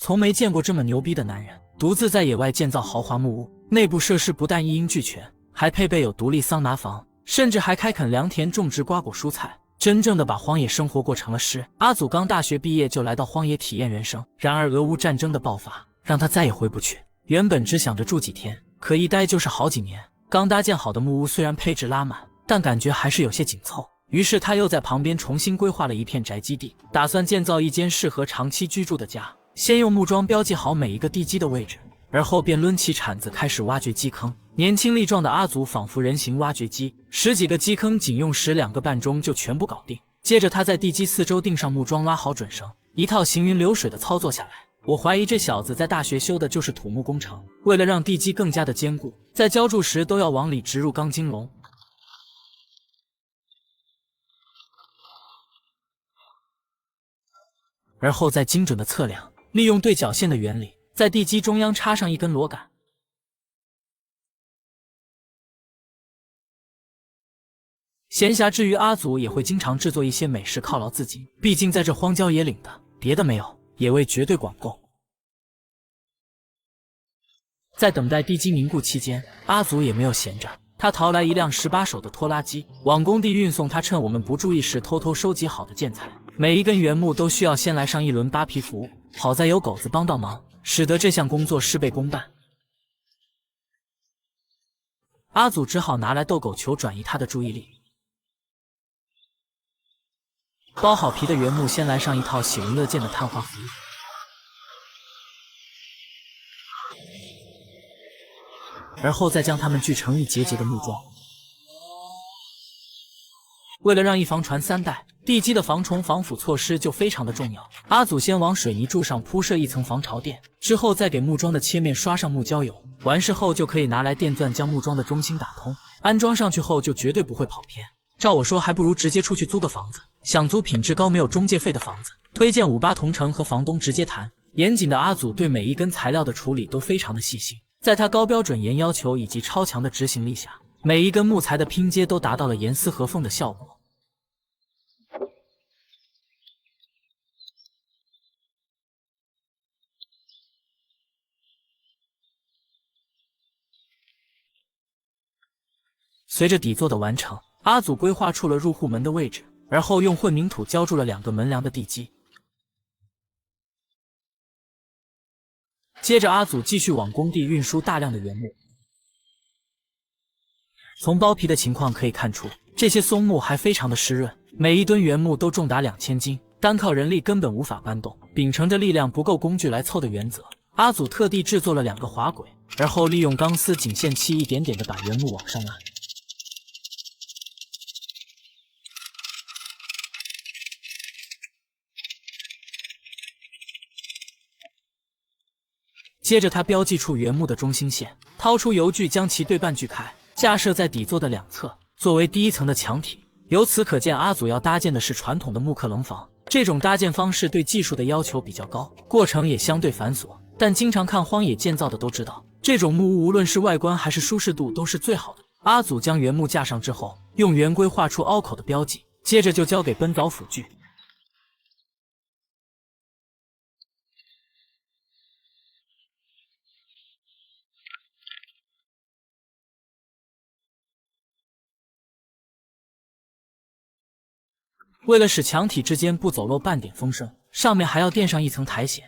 從沒見過這麼牛逼的男人，獨自在野外建造豪華木屋，內部設施不但一应俱全，還配備有獨立桑拿房，甚至還開墾良田種植瓜果蔬菜，真正的把荒野生活過成了詩。阿祖剛大學畢業就來到荒野體驗人生，然而俄烏戰爭的爆發讓他再也回不去。原本只想着住幾天，可一待就是好幾年。剛搭建好的木屋雖然配置拉滿，但感覺還是有些緊湊。於是他又在旁邊重新規劃了一片宅基地，打算建造一間適合長期居住的家。先用木樁標記好每一個地基的位置，而後便掄起鏟子開始挖掘基坑。年輕力壯的阿祖仿佛人形挖掘機，10幾個基坑僅用2個半鐘就全部搞定。接着他在地基四周釘上木樁，拉好準繩，一套行雲流水的操作下來。我懷疑這小子在大學修的就是土木工程，為了讓地基更加的堅固，在澆筑時都要往裡植入鋼筋籠，而後再精準的測量，利用对角線的原理，在地基中央插上一根螺桿。閒暇之餘，阿祖也會經常制作一些美食犒勞自己，畢竟在這荒郊野嶺的，別的沒有，野味絕對管夠。在等待地基凝固期間，阿祖也沒有閒着，他淘來一輛18手的拖拉機，往工地運送他趁我們不注意時偷偷收集好的建材。每一根原木都需要先來上一輪扒皮服務，好在有狗子幫到忙，使得這項工作事倍功半。阿祖只好拿來斗狗球轉移他的注意力。包好皮的原木先來上一套喜聞樂見的碳化服，而後再将它們鋸成一節節的木樁。為了讓一房傳3代，地基的防蟲防腐措施就非常的重要。阿祖先往水泥柱上鋪設一層防潮墊，之後再給木樁的切面刷上木膠油，完事後就可以拿来電鑽將木樁的中心打通。安裝上去後就絕对不會跑偏。照我說，還不如直接出去租個房子。想租品質高、沒有中介費的房子，推薦58同城，和房東直接談。嚴謹的阿祖對每一根材料的處理都非常的細心，在他高標準嚴要求以及超強的執行力下，每一根木材的拼接都達到了嚴絲合縫的效果。隨着底座的完成，阿祖規劃出了入戶門的位置，而後用混凝土澆築了2個門梁的地基。接着阿祖繼續往工地運輸大量的原木。從包皮的情況可以看出，這些松木還非常的濕潤，每一噸原木都重達2000斤，單靠人力根本無法搬動。秉承着力量不夠工具來湊的原則，阿祖特地制作了2個滑軌，而後利用鋼絲僅限期一點點的把原木往上拉。接着他標記出原木的中心線，掏出油鋸將其對半鋸開，架設在底座的2側，作為第一層的牆體。由此可見，阿祖要搭建的是傳統的木克稜房。這種搭建方式對技術的要求比較高，過程也相對繁瑣，但經常看荒野建造的都知道，這種木屋無論是外觀還是舒適度都是最好的。阿祖將原木架上之後，用圓規畫出凹口的標記，接着就交給奔凿斧鋸。为了使牆體之間不走漏半點風聲，上面還要墊上一層苔蘚。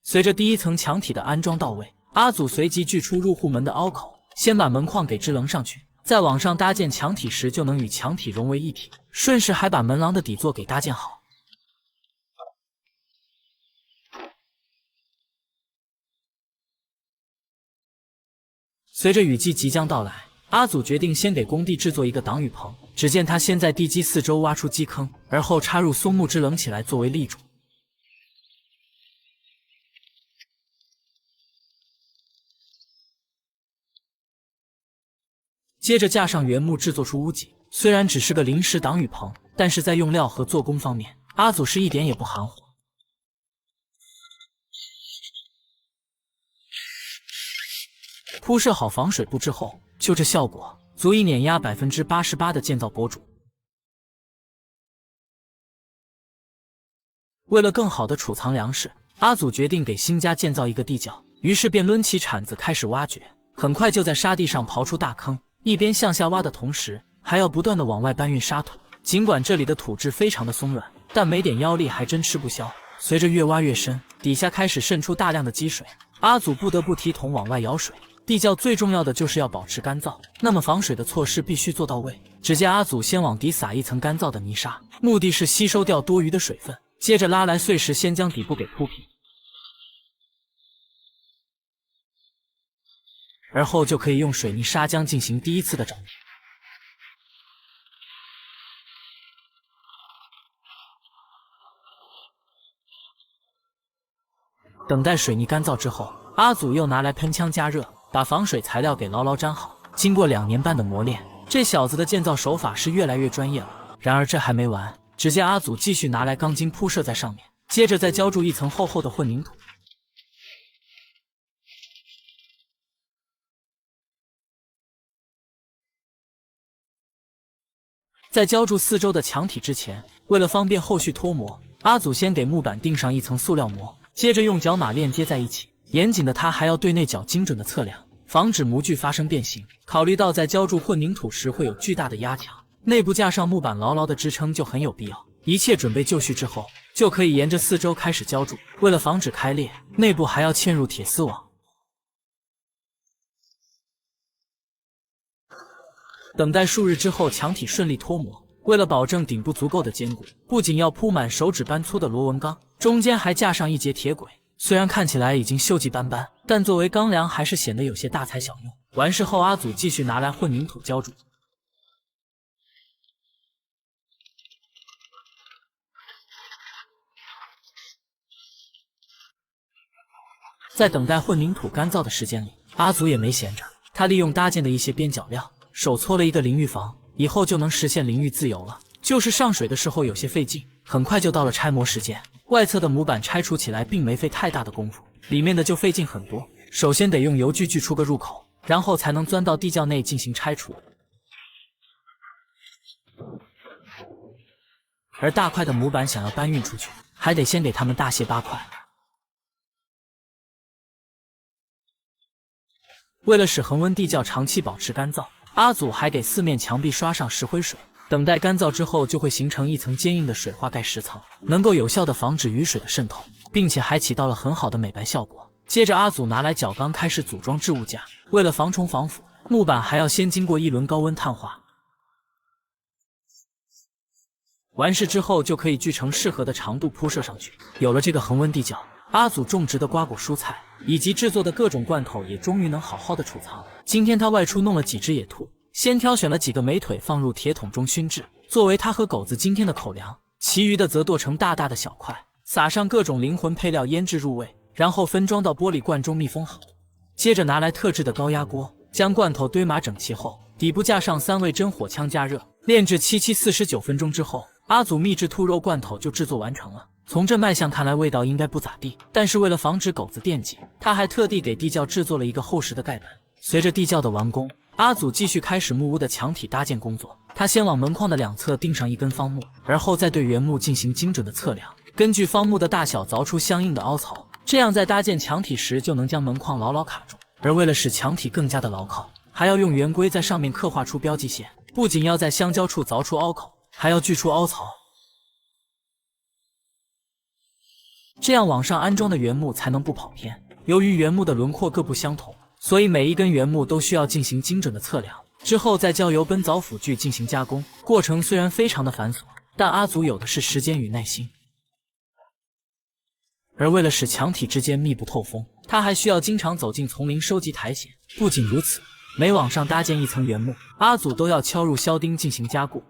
隨着第一層牆體的安裝到位，阿祖隨即鋸出入戶門的凹口，先把門框給支稜上去，在往上搭建牆體時就能與牆體融為一體，順勢還把門廊的底座給搭建好。隨着雨季即將到來，阿祖決定先給工地制作一個擋雨棚。只見他先在地基四周挖出基坑，而後插入松木支稜起來作為立柱。接着架上原木制作出屋脊，雖然只是個臨時擋雨棚，但是在用料和做工方面，阿祖是一點也不含糊。鋪設好防水布之後，就這效果，足以碾壓88%的建造博主。为了更好的儲藏粮食，阿祖決定給新家建造一個地窖，於是便掄起鏟子開始挖掘，很快就在沙地上刨出大坑，一邊向下挖的同時，還要不斷地往外搬運沙土。儘管這裡的土質非常的鬆軟，但沒點腰力還真吃不消。隨着越挖越深，底下開始滲出大量的積水，阿祖不得不提桶往外舀水。地窖最重要的就是要保持乾燥，那麼防水的措施必須做到位。只見阿祖先往底撒一層乾燥的泥沙，目的是吸收掉多餘的水分。接着拉來碎石，先將底部給鋪平，而後就可以用水泥砂漿進行第一次的整平。等待水泥乾燥之後，阿祖又拿來噴槍加熱，把防水材料給牢牢粘好。經過2年半的磨練，這小子的建造手法是越來越專業了。然而這還沒完。只見阿祖繼續拿來鋼筋鋪設在上面，接着再澆築一層厚厚的混凝土。在澆築四周的牆體之前，為了方便後續脫模，阿祖先給木板釘上一層塑料膜，接着用角碼鏈接在一起。嚴謹的他還要對內角精準的測量，防止模具發生變形。考慮到在澆築混凝土時會有巨大的壓強，內部架上木板牢牢的支撐就很有必要。一切準備就緒之後，就可以沿着四周開始澆築。為了防止開裂，內部還要嵌入鐵絲網。等待數日之後，牆體順利脫模。為了保證頂部足夠的堅固，不僅要鋪滿手指般粗的螺紋鋼，中間還架上一節鐵軌。雖然看起來已經鏽跡斑斑，但作為鋼梁還是顯得有些大材小用。完事後，阿祖繼續拿來混凝土澆築。在等待混凝土乾燥的時間裡，阿祖也沒閒着，他利用搭建的一些邊角料，手搓了一個淋浴房，以後就能實現淋浴自由了。就是上水的時候有些費勁，很快就到了拆模時間。外側的模板拆除起來並沒費太大的功夫，裡面的就費勁很多。首先得用油鋸鋸出個入口，然後才能鑽到地窖內進行拆除。而大塊的模板想要搬運出去，還得先給它們大卸8塊。為了使恆溫地窖長期保持乾燥，阿祖還給四面牆壁刷上石灰水。等待乾燥之後，就會形成一層堅硬的水化蓋石層，能夠有效地防止雨水的滲透，並且還起到了很好的美白效果。接着，阿祖拿來角鋼開始組裝置物架。為了防蟲防腐，木板還要先經過一輪高溫碳化。完事之後，就可以鋸成適合的長度鋪設上去。有了這個恆溫地窖，阿祖種植的瓜果蔬菜以及制作的各種罐頭也終於能好好的儲藏。今天他外出弄了幾隻野兔，先挑選了幾個美腿放入鐵桶中燻製，作為他和狗子今天的口糧。其餘的則剁成大大的小塊，撒上各種靈魂配料醃製入味，然後分裝到玻璃罐中密封好。接着拿來特制的高壓鍋，將罐頭堆碼整齊後，底部架上3味真火槍加熱，煉製749分鐘之後，阿祖秘製兔肉罐頭就製作完成了。從這賣相看來，味道應該不咋地，但是為了防止狗子惦記，他還特地給地窖製作了一個厚實的蓋板。隨着地窖的完工，阿祖繼續開始木屋的牆體搭建工作。他先往門框的兩側釘上一根方木，而後再對原木進行精準的測量，根據方木的大小鑿出相應的凹槽，這樣在搭建牆體時就能將門框牢牢卡住。而為了使牆體更加的牢靠，還要用圓規在上面刻畫出標記線，不僅要在相交處鑿出凹口，還要鋸出凹槽，這樣往上安裝的原木才能不跑偏。由於原木的輪廓各不相同，所以每一根原木都需要進行精準的測量，之後再交由奔凿輔具進行加工。過程雖然非常的繁瑣，但阿祖有的是時間與耐心。而為了使牆體之間密不透風，他還需要經常走進叢林收集苔蘚。不僅如此，每往上搭建一層原木，阿祖都要敲入銷釘進行加固。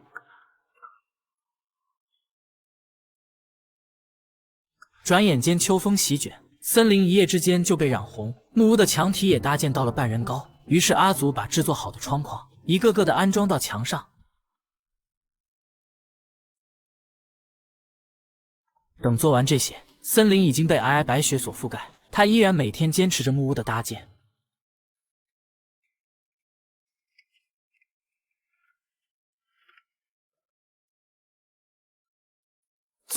轉眼間秋風席捲，森林一夜之間就被染紅，木屋的牆體也搭建到了半人高。於是阿祖把制作好的窗框一個個的安裝到牆上。等做完這些，森林已經被皚皚白雪所覆蓋，他依然每天堅持着木屋的搭建。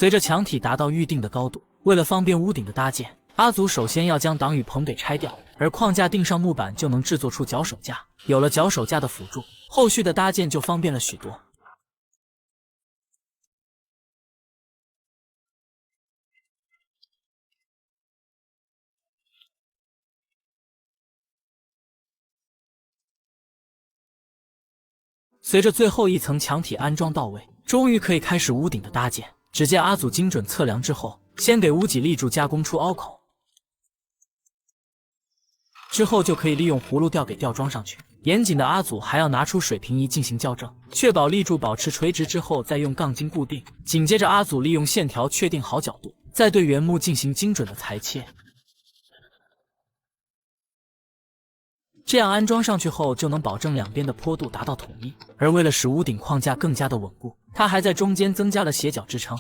隨着牆體達到預定的高度，為了方便屋頂的搭建，阿祖首先要將擋雨棚給拆掉，而框架釘上木板就能制作出腳手架。有了腳手架的輔助，後續的搭建就方便了許多。隨着最後一層牆體安裝到位，終於可以開始屋頂的搭建。只見阿祖精準測量之後，先給屋脊立柱加工出凹口，之後就可以利用葫蘆吊給吊裝上去。嚴謹的阿祖還要拿出水平儀進行校正，確保立柱保持垂直之後，再用鋼筋固定。緊接着，阿祖利用線條確定好角度，再對原木進行精準的裁切。這樣安裝上去後，就能保證兩邊的坡度達到統一。而為了使屋頂框架更加的穩固，他還在中間增加了斜角支撐。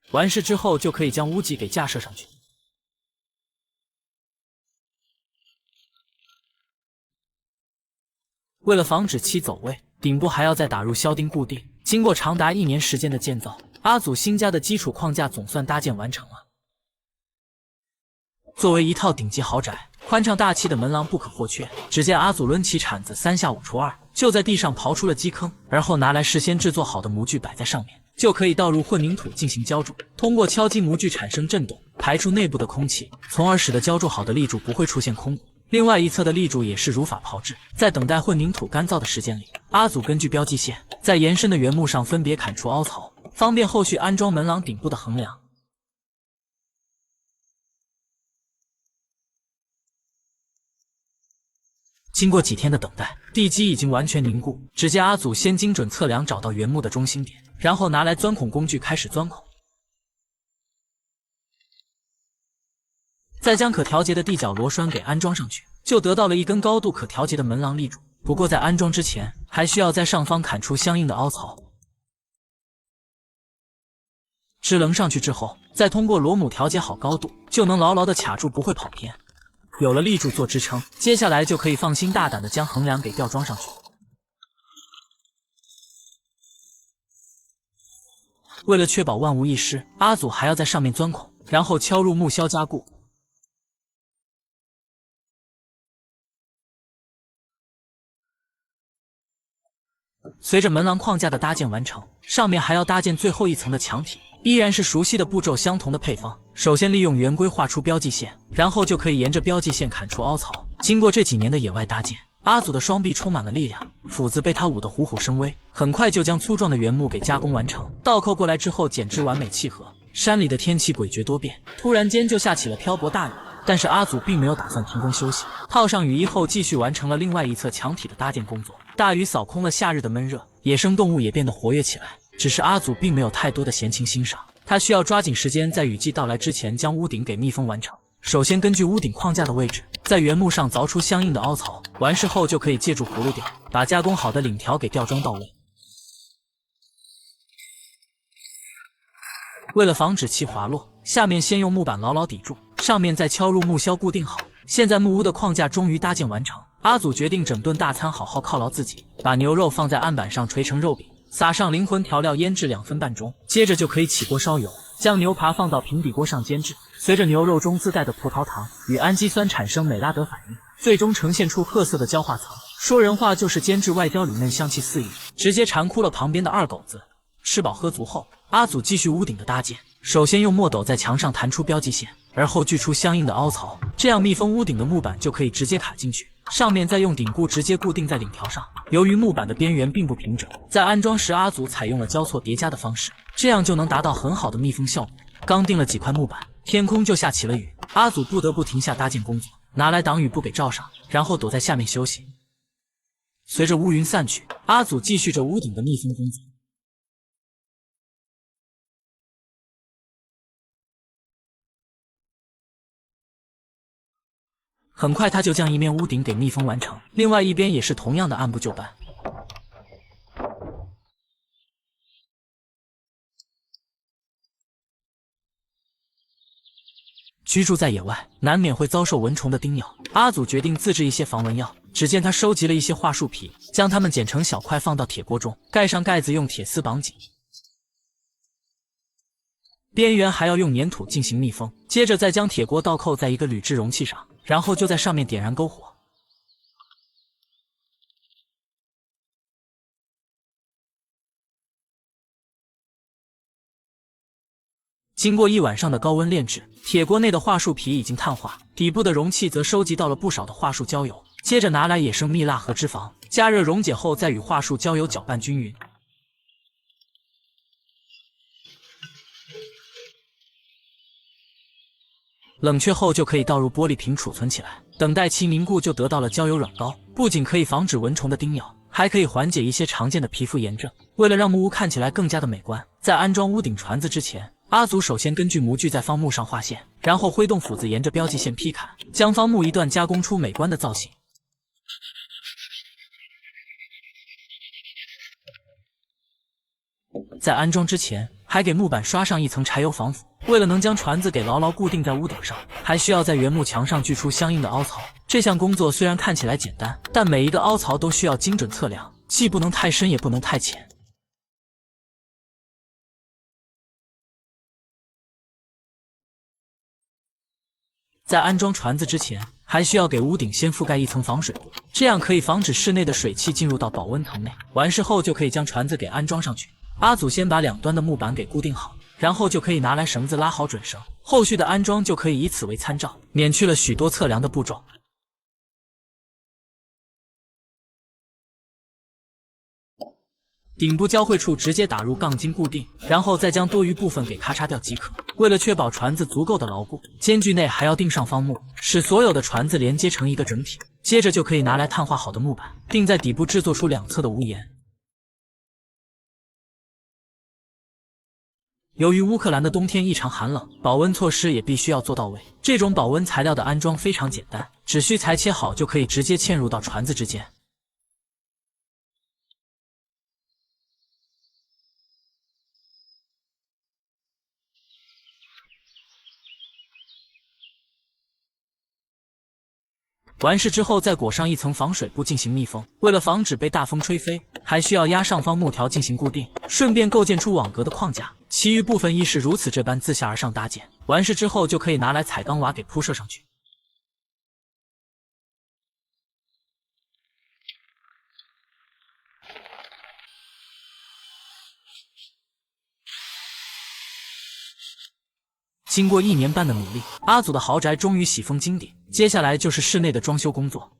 完事之後，就可以將屋脊給架設上去。為了防止其走位，頂部還要再打入销釘固定。經過長達1年時間的建造，阿祖新家的基礎框架總算搭建完成了。作為一套頂級豪宅，寬敞大气的門廊不可或缺。只見阿祖掄起鏟子，3下5除2，就在地上刨出了基坑，而後拿來事先制作好的模具擺在上面，就可以倒入混凝土進行澆筑。通過敲擊模具產生震動，排出內部的空氣，從而使得澆筑好的立柱不會出現空鼓。另外一側的立柱也是如法炮製。在等待混凝土乾燥的時間裡，阿祖根據標記線，在延伸的原木上分別砍出凹槽，方便後續安裝門廊頂部的橫梁。經過幾天的等待，地基已經完全凝固。只見阿祖先精準測量，找到原木的中心點，然後拿來鑽孔工具開始鑽孔，再將可調節的地腳螺栓給安裝上去，就得到了一根高度可調節的門廊立柱。不過在安裝之前，還需要在上方砍出相應的凹槽。支棱上去之後，再通過螺母調節好高度，就能牢牢地卡住，不會跑偏。有了立柱做支撐，接下來就可以放心大膽地將橫梁給吊裝上去。為了確保萬無一失，阿祖還要在上面鑽孔，然後敲入木銷加固。隨着門廊框架的搭建完成，上面還要搭建最後一层的牆體，依然是熟悉的步驟，相同的配方。首先利用圓規畫出標記線，然後就可以沿着標記線砍出凹槽。經過這幾年的野外搭建，阿祖的雙臂充滿了力量，斧子被他舞得虎虎生威，很快就將粗壯的原木給加工完成。倒扣過來之後，剪枝完美契合。山裡的天氣詭譎多變，突然間就下起了瓢泼大雨。但是阿祖並沒有打算停工休息，套上雨衣後繼續完成了另外一側牆體的搭建工作。大雨掃空了夏日的悶熱，野生動物也變得活躍起來。只是阿祖並沒有太多的閒情欣賞，他需要抓緊時間，在雨季到來之前將屋頂給密封完成。首先根據屋頂框架的位置，在原木上鑿出相應的凹槽，完事後就可以借助葫蘆吊，把加工好的檩條給吊裝到位。為了防止其滑落，下面先用木板牢牢抵住，上面再敲入木銷固定好。現在木屋的框架終於搭建完成，阿祖決定整頓大餐好好犒勞自己，把牛肉放在案板上捶成肉餅，撒上靈魂調料醃制2分半鐘，接着就可以起鍋燒油，將牛扒放到平底鍋上煎制。隨着牛肉中自帶的葡萄糖與氨基酸產生美拉德反應，最終呈現出褐色的焦化層。說人話就是煎至外焦裡嫩，香氣四溢，直接饞哭了旁邊的二狗子。吃飽喝足後，阿祖繼續屋頂的搭建。首先用墨斗在牆上彈出標記線，而後鋸出相應的凹槽，這樣密封屋頂的木板就可以直接卡進去。上面再用頂固直接固定在檩條上。由於木板的邊緣並不平整，在安裝時阿祖採用了交錯疊加的方式，這樣就能達到很好的密封效果。剛釘了幾塊木板，天空就下起了雨，阿祖不得不停下搭建工作，拿來擋雨布給罩上，然後躲在下面休息。隨着烏雲散去，阿祖繼續着屋頂的密封工作。很快他就将一面屋頂給密封完成，另外一邊也是同樣的按部就班。居住在野外，難免會遭受蚊蟲的叮咬。阿祖決定自製一些防蚊藥，只見他收集了一些樺樹皮，將它們剪成小塊，放到鐵鍋中，蓋上蓋子，用鐵絲綁緊，邊緣還要用粘土進行密封。接着再將鐵鍋倒扣在一個鋁製容器上，然後就在上面點燃篝火。經過一晚上的高溫煉製，鐵鍋內的樺樹皮已經碳化，底部的容器則收集到了不少的樺樹焦油。接着拿來野生蜜蠟和脂肪，加熱溶解後，再與樺樹焦油攪拌均勻。冷卻後就可以倒入玻璃瓶儲存起來，等待其凝固就得到了焦油軟膏。不僅可以防止蚊蟲的叮咬，還可以緩解一些常見的皮膚炎症。為了讓木屋看起來更加的美觀，在安裝屋頂船子之前，阿祖首先根據模具在方木上畫線，然後揮動斧子沿着標記線劈砍，將方木一段加工出美觀的造型。在安裝之前，還給木板刷上一層柴油防腐。為了能將船子給牢牢固定在屋頂上，還需要在原木牆上鋸出相應的凹槽。這項工作雖然看起來簡單，但每一個凹槽都需要精準測量，既不能太深，也不能太淺。在安裝船子之前，還需要給屋頂先覆蓋一層防水布，這樣可以防止室內的水汽進入到保溫層內。完事後就可以將船子給安裝上去。阿祖先把兩端的木板給固定好，然後就可以拿來繩子拉好準繩，後續的安裝就可以以此為參照，免去了許多測量的步驟。頂部交匯處直接打入鋼筋固定，然後再將多餘部分給咔嚓掉即可。為了確保船子足夠的牢固，間距內還要釘上方木，使所有的船子連接成一個整體。接着就可以拿來碳化好的木板，釘在底部，制作出兩側的屋檐。由於烏克蘭的冬天異常寒冷，保溫措施也必須要做到位。這種保溫材料的安裝非常簡單，只需裁切好就可以直接嵌入到船子之間。完事之後，再裹上一層防水布進行密封。為了防止被大風吹飛，還需要壓上方木條進行固定，順便構建出網格的框架。其余部分亦是如此，這般自下而上搭建。完事之後，就可以拿來彩鋼瓦給鋪設上去。经過1年半的努力，阿祖的豪宅終於喜逢金頂。接下來就是室內的裝修工作。